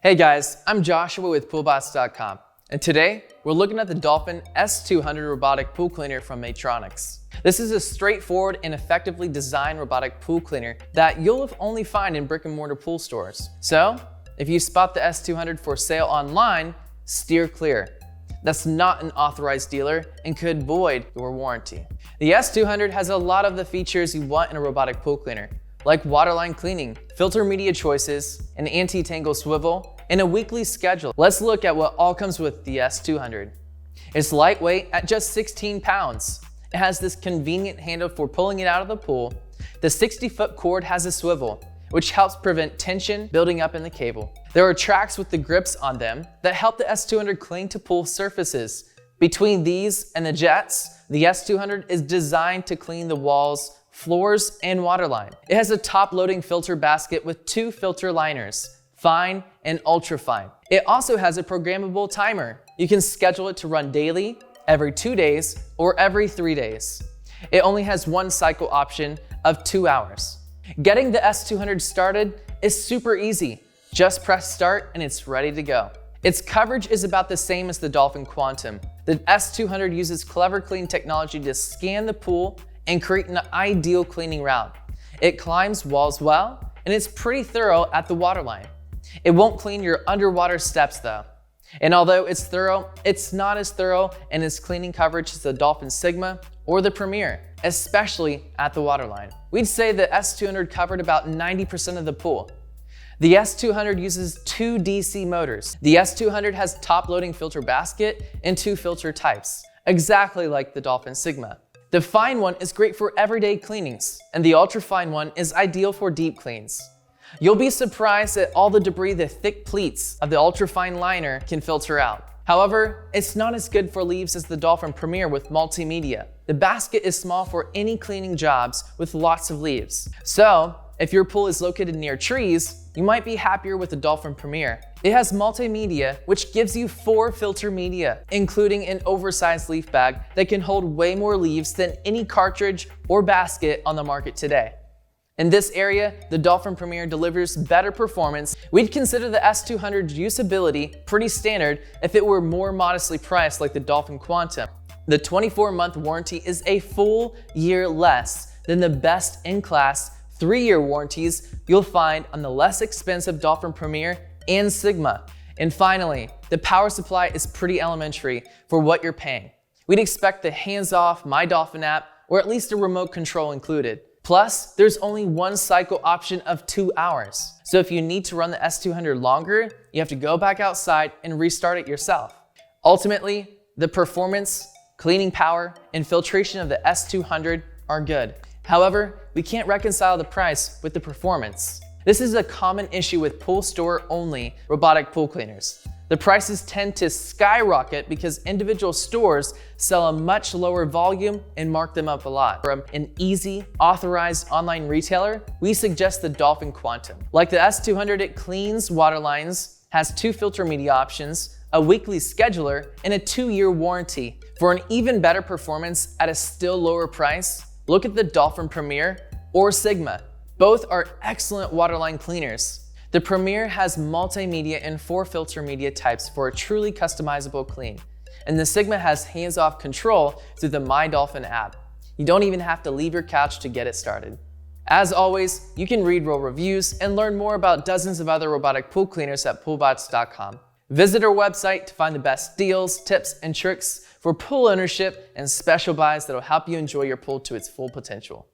Hey guys, I'm Joshua with PoolBots.com, and today we're looking at the Dolphin S200 robotic pool cleaner from Matronics. This is a straightforward and effectively designed robotic pool cleaner that you'll only find in brick and mortar pool stores. So, if you spot the S200 for sale online, steer clear. That's not an authorized dealer and could void your warranty. The S200 has a lot of the features you want in a robotic pool cleaner, like waterline cleaning, filter media choices, an anti-tangle swivel, and a weekly schedule. Let's look at what all comes with the S200. It's lightweight at just 16 pounds. It has this convenient handle for pulling it out of the pool. The 60-foot cord has a swivel, which helps prevent tension building up in the cable. There are tracks with the grips on them that help the S200 cling to pool surfaces. Between these and the jets, the S200 is designed to clean the walls, floors, and waterline. It has a top-loading filter basket with 2 filter liners, fine and ultra fine. It also has a programmable timer. You can schedule it to run daily, every 2 days, or every 3 days. It only has one cycle option of 2 hours. Getting the S200 started is super easy. Just press start and it's ready to go. Its coverage is about the same as the Dolphin Quantum. The S200 uses Clever Clean technology to scan the pool and create an ideal cleaning route. It climbs walls well, and it's pretty thorough at the waterline. It won't clean your underwater steps though. And although it's thorough, it's not as thorough in its cleaning coverage as the Dolphin Sigma or the Premier, especially at the waterline. We'd say the S200 covered about 90% of the pool. The S200 uses 2 DC motors. The S200 has top-loading filter basket and 2 filter types, exactly like the Dolphin Sigma. The fine one is great for everyday cleanings, and the ultra-fine one is ideal for deep cleans. You'll be surprised at all the debris the thick pleats of the ultra-fine liner can filter out. However, it's not as good for leaves as the Dolphin Premier with multimedia. The basket is small for any cleaning jobs with lots of leaves. So, if your pool is located near trees, you might be happier with the Dolphin Premier. It has multimedia, which gives you 4 filter media, including an oversized leaf bag that can hold way more leaves than any cartridge or basket on the market today. In this area, the Dolphin Premier delivers better performance. We'd consider the S200's usability pretty standard if it were more modestly priced like the Dolphin Quantum. The 24-month warranty is a full year less than the best-in-class 3-year warranties you'll find on the less expensive Dolphin Premier and Sigma. And finally, the power supply is pretty elementary for what you're paying. We'd expect the hands-off My Dolphin app or at least a remote control included. Plus, there's only one cycle option of 2 hours. So if you need to run the S200 longer, you have to go back outside and restart it yourself. Ultimately, the performance, cleaning power, and filtration of the S200 are good. However, we can't reconcile the price with the performance. This is a common issue with pool store only robotic pool cleaners. The prices tend to skyrocket because individual stores sell a much lower volume and mark them up a lot. From an easy, authorized online retailer, we suggest the Dolphin Quantum. Like the S200, it cleans water lines, has 2 filter media options, a weekly scheduler, and a 2-year warranty. For an even better performance at a still lower price, look at the Dolphin Premier or Sigma. Both are excellent waterline cleaners. The Premier has multimedia and 4 filter media types for a truly customizable clean. And the Sigma has hands-off control through the My Dolphin app. You don't even have to leave your couch to get it started. As always, you can read real reviews and learn more about dozens of other robotic pool cleaners at PoolBots.com. Visit our website to find the best deals, tips, and tricks for pool ownership and special buys that'll help you enjoy your pool to its full potential.